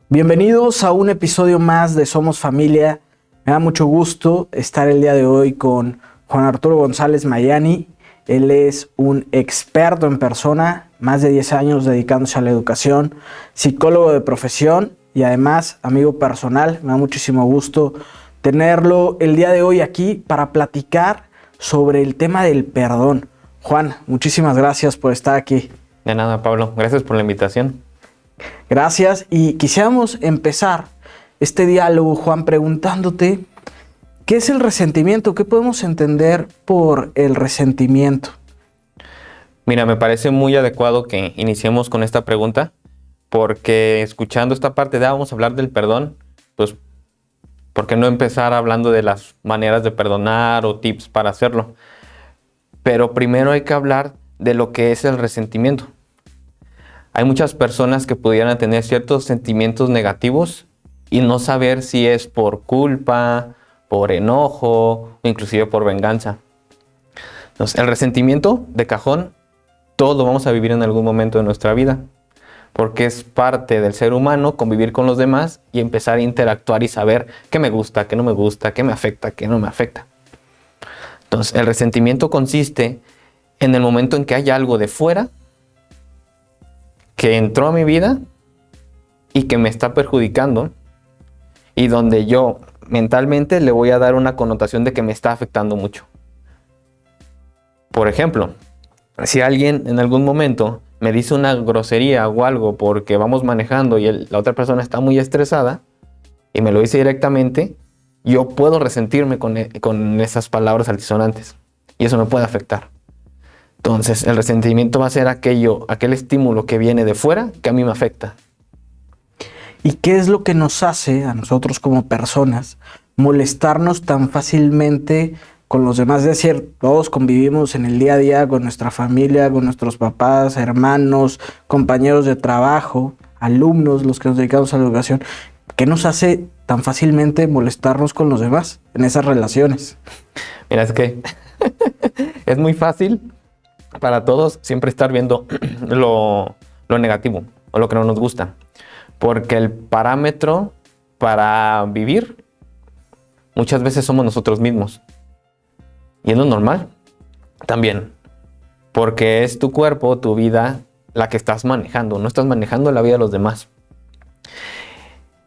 Bienvenidos a un episodio más de Somos Familia. Me da mucho gusto estar el día de hoy con Juan Arturo González Mayani. Él es un experto en persona, más de 10 años dedicándose a la educación, psicólogo de profesión y además amigo personal. Me da muchísimo gusto tenerlo el día de hoy aquí para platicar sobre el tema del perdón. Juan, muchísimas gracias por estar aquí. De nada, Pablo. Gracias por la invitación. Gracias, y quisiéramos empezar este diálogo, Juan, preguntándote ¿qué es el resentimiento? ¿Qué podemos entender por el resentimiento? Mira, me parece muy adecuado que iniciemos con esta pregunta, porque escuchando esta parte de vamos a hablar del perdón, pues ¿por qué no empezar hablando de las maneras de perdonar o tips para hacerlo? Pero primero hay que hablar de lo que es el resentimiento. Hay muchas personas que pudieran tener ciertos sentimientos negativos y no saber si es por culpa, por enojo o inclusive por venganza. Entonces, el resentimiento de cajón, todos lo vamos a vivir en algún momento de nuestra vida, porque es parte del ser humano convivir con los demás y empezar a interactuar y saber qué me gusta, qué no me gusta, qué me afecta, qué no me afecta. Entonces, el resentimiento consiste en el momento en que hay algo de fuera que entró a mi vida y que me está perjudicando y donde yo mentalmente le voy a dar una connotación de que me está afectando mucho. Por ejemplo, si alguien en algún momento me dice una grosería o algo porque vamos manejando y la otra persona está muy estresada y me lo dice directamente, yo puedo resentirme con esas palabras altisonantes y eso me puede afectar. Entonces, el resentimiento va a ser aquel estímulo que viene de fuera que a mí me afecta. ¿Y qué es lo que nos hace a nosotros como personas molestarnos tan fácilmente con los demás? Es decir, todos convivimos en el día a día con nuestra familia, con nuestros papás, hermanos, compañeros de trabajo, alumnos, los que nos dedicamos a la educación. ¿Qué nos hace tan fácilmente molestarnos con los demás en esas relaciones? Mira, es que es muy fácil para todos siempre estar viendo lo negativo o lo que no nos gusta. Porque el parámetro para vivir muchas veces somos nosotros mismos. Y es lo normal también. Porque es tu cuerpo, tu vida, la que estás manejando. No estás manejando la vida de los demás.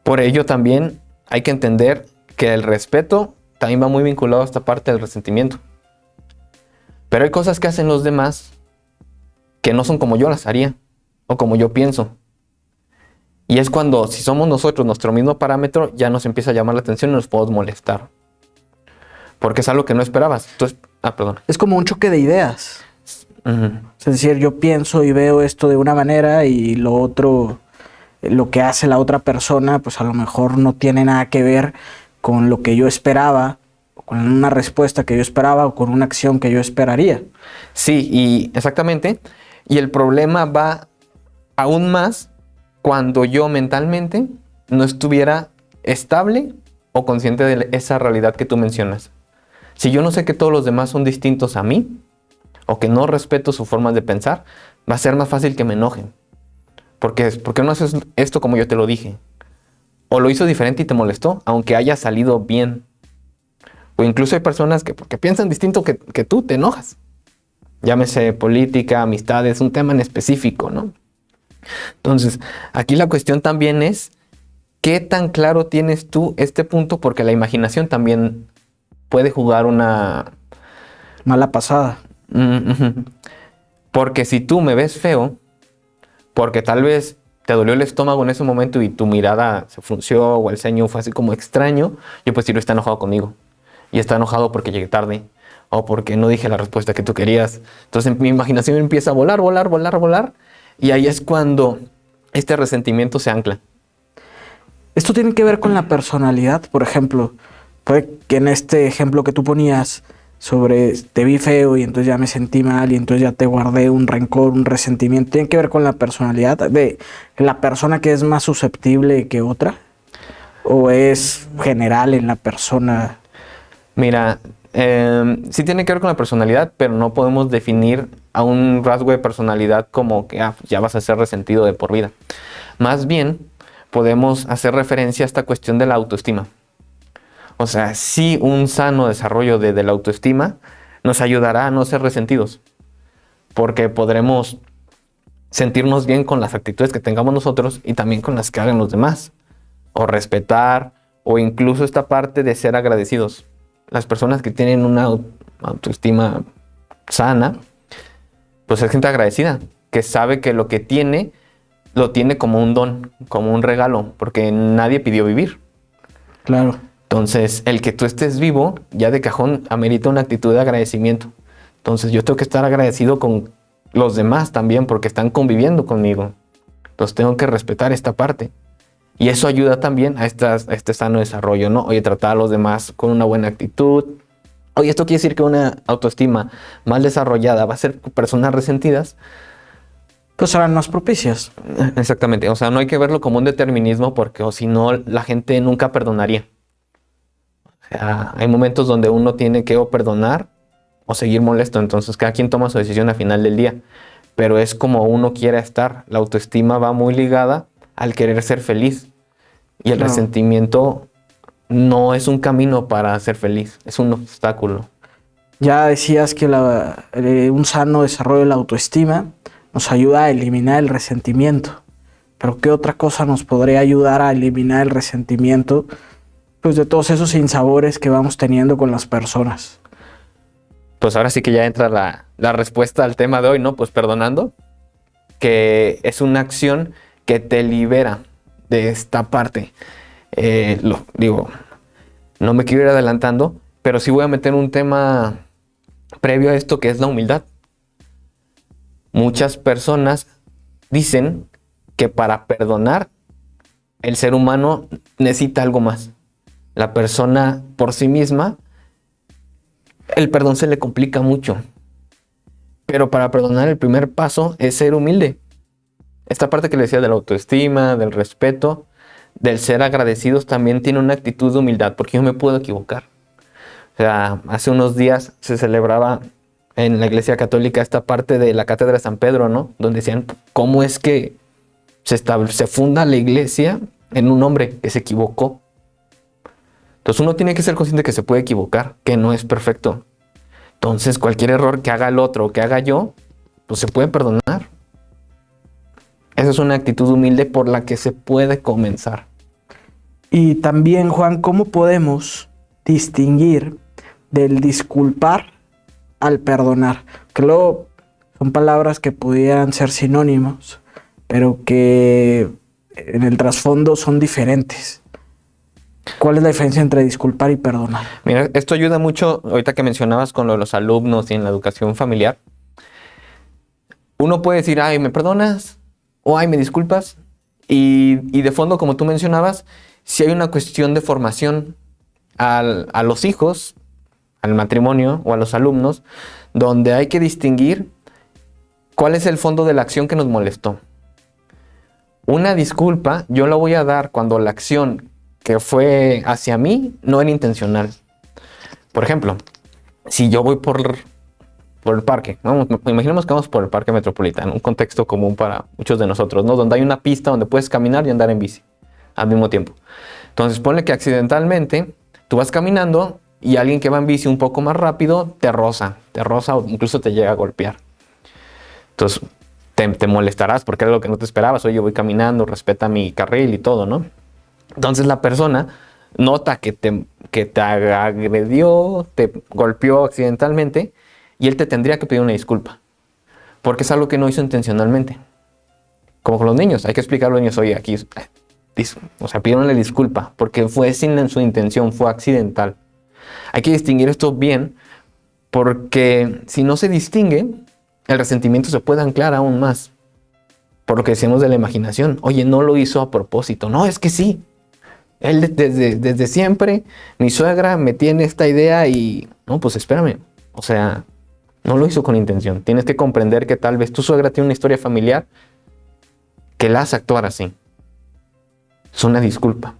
Por ello también hay que entender que el respeto también va muy vinculado a esta parte del resentimiento. Pero hay cosas que hacen los demás que no son como yo las haría o como yo pienso. Y es cuando, si somos nosotros nuestro mismo parámetro, ya nos empieza a llamar la atención y nos podemos molestar. Porque es algo que no esperabas. Entonces, perdón. Es como un choque de ideas. Uh-huh. Es decir, yo pienso y veo esto de una manera y lo otro, lo que hace la otra persona, pues a lo mejor no tiene nada que ver con lo que yo esperaba, con una respuesta que yo esperaba o con una acción que yo esperaría. Sí, y exactamente. Y el problema va aún más cuando yo mentalmente no estuviera estable o consciente de esa realidad que tú mencionas. Si yo no sé que todos los demás son distintos a mí o que no respeto su forma de pensar, va a ser más fácil que me enojen. ¿Por qué no haces esto como yo te lo dije? O lo hizo diferente y te molestó, aunque haya salido bien. O incluso hay personas que porque piensan distinto que tú, te enojas. Llámese política, amistades, un tema en específico, ¿no? Entonces, aquí la cuestión también es ¿qué tan claro tienes tú este punto? Porque la imaginación también puede jugar una mala pasada. Porque si tú me ves feo, porque tal vez te dolió el estómago en ese momento y tu mirada se frunció o el ceño fue así como extraño, yo pues sí lo está enojado conmigo. Y está enojado porque llegué tarde o porque no dije la respuesta que tú querías. Entonces mi imaginación empieza a volar. Y ahí es cuando este resentimiento se ancla. Esto tiene que ver con la personalidad, por ejemplo. Puede que en este ejemplo que tú ponías sobre te vi feo y entonces ya me sentí mal y entonces ya te guardé un rencor, un resentimiento. ¿Tiene que ver con la personalidad de la persona que es más susceptible que otra? ¿O es general en la persona? Mira, sí tiene que ver con la personalidad, pero no podemos definir a un rasgo de personalidad como que ya vas a ser resentido de por vida. Más bien, podemos hacer referencia a esta cuestión de la autoestima. O sea, sí, un sano desarrollo de la autoestima nos ayudará a no ser resentidos, porque podremos sentirnos bien con las actitudes que tengamos nosotros y también con las que hagan los demás, o respetar, o incluso esta parte de ser agradecidos. Las personas que tienen una autoestima sana, pues es gente agradecida, que sabe que lo que tiene, lo tiene como un don, como un regalo, porque nadie pidió vivir. Claro. Entonces, el que tú estés vivo, ya de cajón, amerita una actitud de agradecimiento. Entonces, yo tengo que estar agradecido con los demás también, porque están conviviendo conmigo. Entonces, tengo que respetar esta parte. Y eso ayuda también a este sano desarrollo, ¿no? Oye, tratar a los demás con una buena actitud. Oye, esto quiere decir que una autoestima mal desarrollada va a ser personas resentidas. Pues serán más propicias. Exactamente. O sea, no hay que verlo como un determinismo, porque o si no, la gente nunca perdonaría. O sea, hay momentos donde uno tiene que o perdonar o seguir molesto. Entonces, cada quien toma su decisión al final del día. Pero es como uno quiera estar. La autoestima va muy ligada al querer ser feliz. Y el resentimiento no es un camino para ser feliz, es un obstáculo. Ya decías que un sano desarrollo de la autoestima nos ayuda a eliminar el resentimiento. Pero ¿qué otra cosa nos podría ayudar a eliminar el resentimiento? Pues de todos esos sinsabores que vamos teniendo con las personas. Pues ahora sí que ya entra la respuesta al tema de hoy, ¿no? Pues perdonando, que es una acción que te libera de esta parte. No me quiero ir adelantando, pero sí voy a meter un tema previo a esto, que es la humildad. Muchas personas dicen que para perdonar, el ser humano necesita algo más. La persona por sí misma, el perdón se le complica mucho. Pero para perdonar, el primer paso es ser humilde. Esta parte que le decía de la autoestima, del respeto, del ser agradecidos, también tiene una actitud de humildad, porque yo me puedo equivocar. O sea, hace unos días se celebraba en la Iglesia Católica esta parte de la Cátedra de San Pedro, ¿no? Donde decían cómo es que se funda la iglesia en un hombre que se equivocó. Entonces uno tiene que ser consciente que se puede equivocar, que no es perfecto. Entonces cualquier error que haga el otro o que haga yo, pues se puede perdonar. Esa es una actitud humilde por la que se puede comenzar. Y también, Juan, ¿cómo podemos distinguir del disculpar al perdonar? Que luego son palabras que pudieran ser sinónimos, pero que en el trasfondo son diferentes. ¿Cuál es la diferencia entre disculpar y perdonar? Mira, esto ayuda mucho, ahorita que mencionabas con lo de los alumnos y en la educación familiar. Uno puede decir, ay, ¿me perdonas? O ay, ¿me disculpas? Y de fondo, como tú mencionabas, si hay una cuestión de formación a los hijos, al matrimonio o a los alumnos, donde hay que distinguir cuál es el fondo de la acción que nos molestó. Una disculpa yo la voy a dar cuando la acción que fue hacia mí no era intencional. Por ejemplo, si yo voy por el parque, imaginemos que vamos por el parque metropolitano, un contexto común para muchos de nosotros, ¿no? Donde hay una pista donde puedes caminar y andar en bici al mismo tiempo. Entonces ponle que accidentalmente tú vas caminando y alguien que va en bici un poco más rápido te roza o incluso te llega a golpear. Entonces te molestarás porque es algo que no te esperabas. Oye, yo voy caminando, respeta mi carril y todo, ¿no? Entonces la persona nota que te agredió, te golpeó accidentalmente y él te tendría que pedir una disculpa porque es algo que no hizo intencionalmente. Como con los niños, hay que explicarle a los niños, oye, aquí, o sea, pidieronle disculpa porque fue sin su intención, fue accidental. Hay que distinguir esto bien porque si no se distingue, el resentimiento se puede anclar aún más. Por lo que decíamos de la imaginación. Oye, no lo hizo a propósito. No, es que sí. Él desde siempre, mi suegra me tiene esta idea y... No, pues espérame. O sea, no lo hizo con intención. Tienes que comprender que tal vez tu suegra tiene una historia familiar que la hace actuar así. Es una disculpa.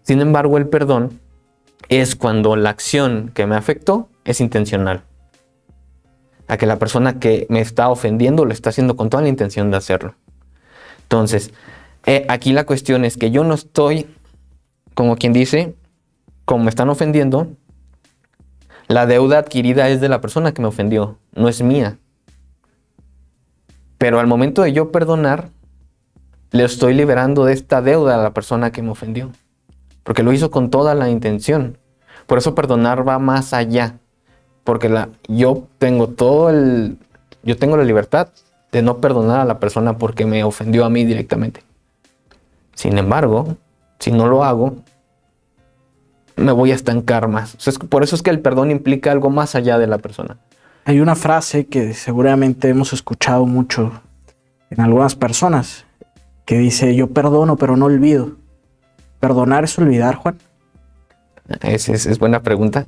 Sin embargo, el perdón es cuando la acción que me afectó es intencional. A que la persona que me está ofendiendo lo está haciendo con toda la intención de hacerlo. Entonces, Aquí la cuestión es que yo no estoy, como quien dice, como me están ofendiendo, la deuda adquirida es de la persona que me ofendió, no es mía. Pero al momento de yo perdonar, le estoy liberando de esta deuda a la persona que me ofendió. Porque lo hizo con toda la intención. Por eso perdonar va más allá. Porque yo tengo la libertad de no perdonar a la persona porque me ofendió a mí directamente. Sin embargo, si no lo hago, me voy a estancar más. O sea, por eso es que el perdón implica algo más allá de la persona. Hay una frase que seguramente hemos escuchado mucho en algunas personas que dice: yo perdono pero no olvido. ¿Perdonar es olvidar, Juan? Es buena pregunta,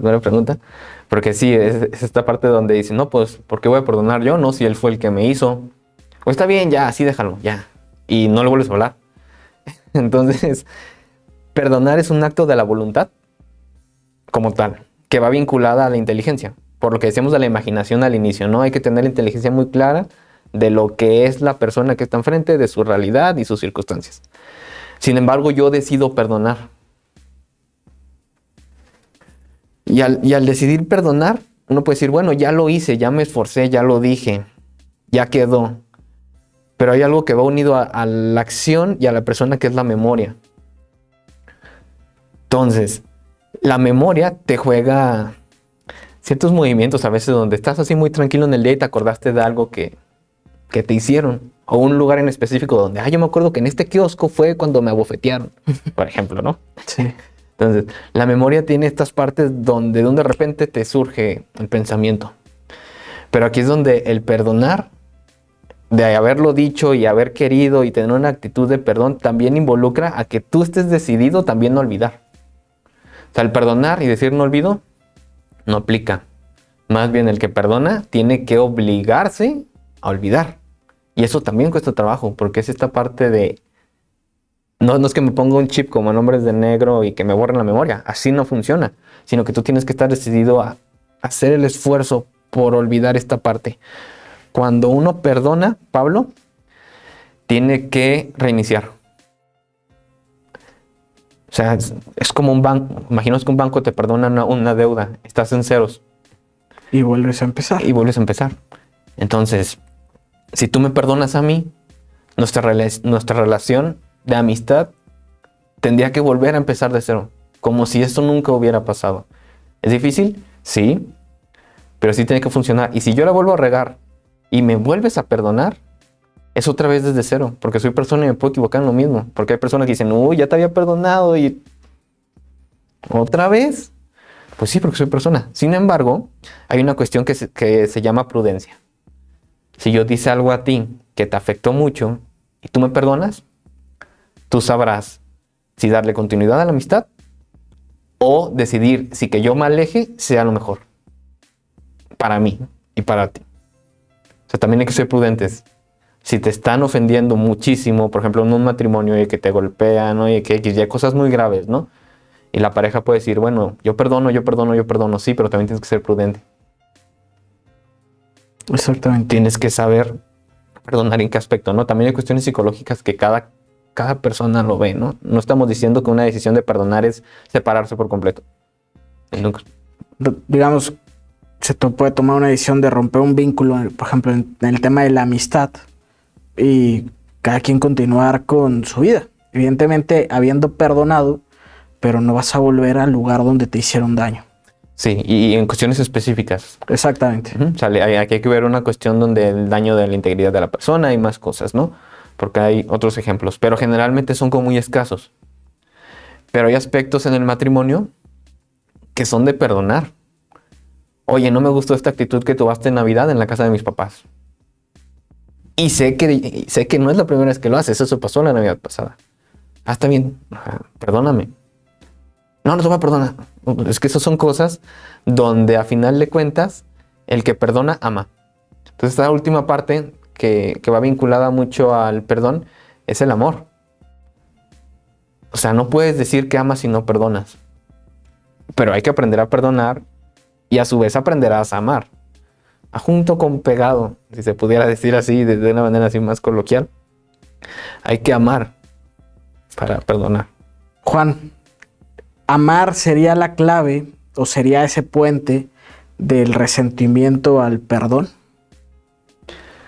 porque sí, es esta parte donde dicen, no, pues, ¿por qué voy a perdonar yo? No, si él fue el que me hizo. O está bien, ya, así déjalo, ya. Y no le vuelves a hablar. Entonces, perdonar es un acto de la voluntad, como tal, que va vinculada a la inteligencia. Por lo que decíamos de la imaginación al inicio, ¿no? Hay que tener la inteligencia muy clara de lo que es la persona que está enfrente, de su realidad y sus circunstancias. Sin embargo, yo decido perdonar. Y al decidir perdonar, uno puede decir, bueno, ya lo hice, ya me esforcé, ya lo dije, ya quedó. Pero hay algo que va unido a la acción y a la persona, que es la memoria. Entonces, la memoria te juega ciertos movimientos a veces donde estás así muy tranquilo en el día y te acordaste de algo que te hicieron. O un lugar en específico donde, yo me acuerdo que en este kiosco fue cuando me abofetearon, por ejemplo, ¿no? Sí. Entonces, la memoria tiene estas partes donde de repente te surge el pensamiento. Pero aquí es donde el perdonar, de haberlo dicho y haber querido y tener una actitud de perdón, también involucra a que tú estés decidido también no olvidar. O sea, el perdonar y decir no olvido, no aplica. Más bien el que perdona tiene que obligarse a olvidar. Y eso también cuesta trabajo, porque es esta parte de... No es que me ponga un chip como Nombres de Negro y que me borren la memoria. Así no funciona. Sino que tú tienes que estar decidido a hacer el esfuerzo por olvidar esta parte. Cuando uno perdona, Pablo, tiene que reiniciar. O sea, es como un banco. Imaginaos que un banco te perdona una deuda. Estás en ceros. Y vuelves a empezar. Entonces, si tú me perdonas a mí, nuestra relación de amistad tendría que volver a empezar de cero, como si esto nunca hubiera pasado. ¿Es difícil? Sí, pero sí tiene que funcionar. Y si yo la vuelvo a regar y me vuelves a perdonar, es otra vez desde cero, porque soy persona y me puedo equivocar en lo mismo. Porque hay personas que dicen, uy, ya te había perdonado y otra vez. Pues sí, porque soy persona. Sin embargo, hay una cuestión que se llama prudencia. Si yo dice algo a ti que te afectó mucho y tú me perdonas, tú sabrás si darle continuidad a la amistad o decidir si que yo me aleje sea lo mejor para mí y para ti. O sea, también hay que ser prudentes. Si te están ofendiendo muchísimo, por ejemplo, en un matrimonio, y que te golpean, ¿no? Y que ya cosas muy graves, ¿no? Y la pareja puede decir, bueno, yo perdono, sí, pero también tienes que ser prudente. Exactamente. Tienes que saber perdonar en qué aspecto, ¿no? También hay cuestiones psicológicas que cada persona lo ve, ¿no? No estamos diciendo que una decisión de perdonar es separarse por completo. Nunca. Digamos, se puede tomar una decisión de romper un vínculo, por ejemplo, en el tema de la amistad, y cada quien continuar con su vida. Evidentemente, habiendo perdonado, pero no vas a volver al lugar donde te hicieron daño. Sí, y en cuestiones específicas. Exactamente. O sea, aquí hay que ver una cuestión donde el daño de la integridad de la persona y más cosas, ¿no? Porque hay otros ejemplos, pero generalmente son como muy escasos. Pero hay aspectos en el matrimonio que son de perdonar. Oye, no me gustó esta actitud que tuviste en Navidad en la casa de mis papás. Y sé que no es la primera vez que lo haces, eso pasó la Navidad pasada. Está bien, perdóname. No te voy a perdonar. Es que esas son cosas donde a final de cuentas el que perdona ama. Entonces esta última parte que va vinculada mucho al perdón es el amor. O sea, no puedes decir que amas si no perdonas. Pero hay que aprender a perdonar y a su vez aprenderás a amar. Junto con pegado, si se pudiera decir así, de una manera así más coloquial. Hay que amar para perdonar. Juan, ¿amar sería la clave o sería ese puente del resentimiento al perdón?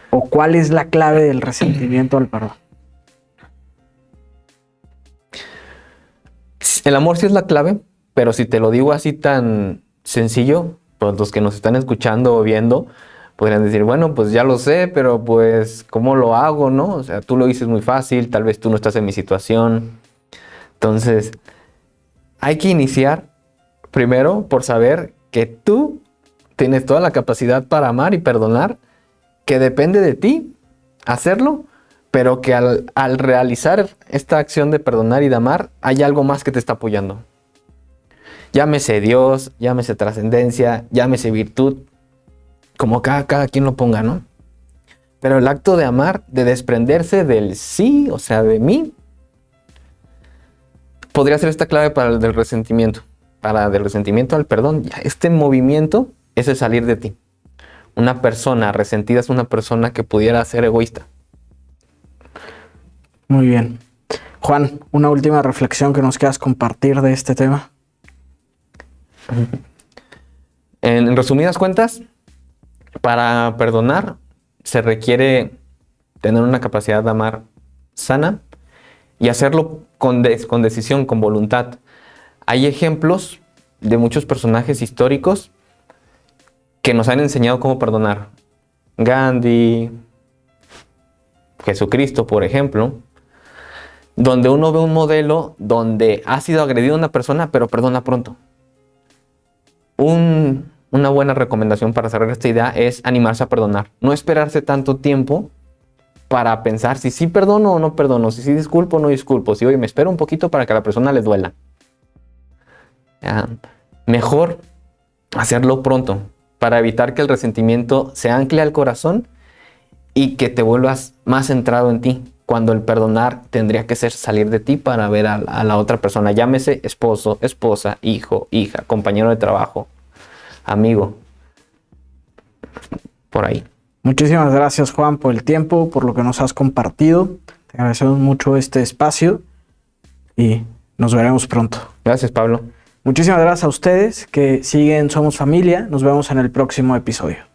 ¿O cuál es la clave del resentimiento al perdón? El amor sí es la clave, pero si te lo digo así tan sencillo, pues los que nos están escuchando o viendo podrían decir, bueno, pues ya lo sé, pero pues, ¿cómo lo hago, no? O sea, tú lo dices muy fácil, tal vez tú no estás en mi situación. Entonces, hay que iniciar primero por saber que tú tienes toda la capacidad para amar y perdonar, que depende de ti hacerlo, pero que al realizar esta acción de perdonar y de amar, hay algo más que te está apoyando. Llámese Dios, llámese trascendencia, llámese virtud, como cada quien lo ponga, ¿no? Pero el acto de amar, de desprenderse del sí, o sea, de mí, podría ser esta clave para el del resentimiento. Para del resentimiento al perdón, este movimiento es el salir de ti. Una persona resentida es una persona que pudiera ser egoísta. Muy bien. Juan, una última reflexión que nos quieras compartir de este tema. En resumidas cuentas, para perdonar se requiere tener una capacidad de amar sana y hacerlo con decisión, con voluntad. Hay ejemplos de muchos personajes históricos que nos han enseñado cómo perdonar. Gandhi, Jesucristo, por ejemplo, donde uno ve un modelo donde ha sido agredido una persona, pero perdona pronto. Una buena recomendación para cerrar esta idea es animarse a perdonar. No esperarse tanto tiempo para pensar si sí perdono o no perdono, si sí disculpo o no disculpo, si oye, me espero un poquito para que a la persona le duela. Mejor hacerlo pronto para evitar que el resentimiento se ancle al corazón y que te vuelvas más centrado en ti, cuando el perdonar tendría que ser salir de ti para ver a la otra persona, llámese esposo, esposa, hijo, hija, compañero de trabajo, amigo, por ahí. Muchísimas gracias, Juan, por el tiempo, por lo que nos has compartido. Te agradecemos mucho este espacio y nos veremos pronto. Gracias, Pablo. Muchísimas gracias a ustedes que siguen Somos Familia. Nos vemos en el próximo episodio.